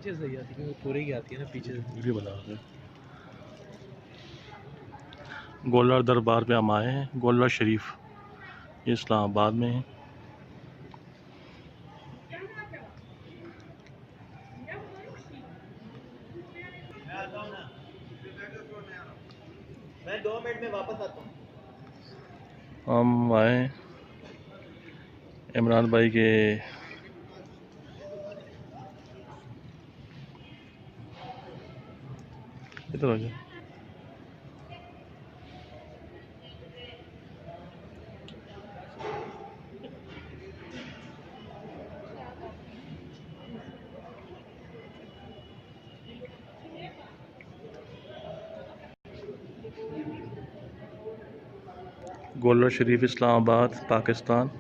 पीछे से ही आती है क्योंकि पूरी की आती है ना पीछे से। वीडियो बना रहे हैं। गोलर दरबार पे हम आए हैं। गोलर शरीफ ये इस्लामाबाद में है। मैं 2 मिनट में वापस आता हूँ। हम आए इमरान भाई के इधर आ जाओ। गोलर शरीफ इस्लामाबाद पाकिस्तान।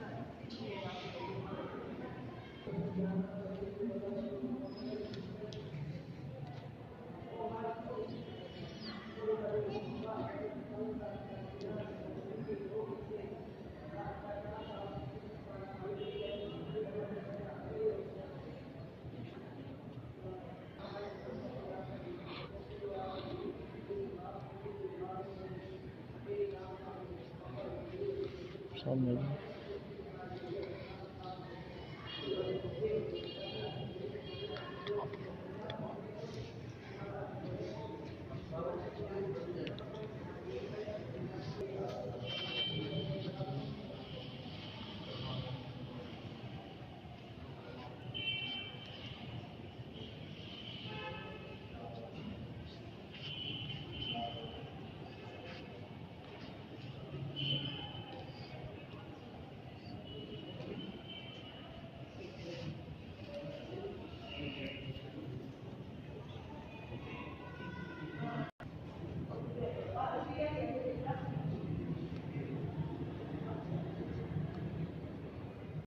सामने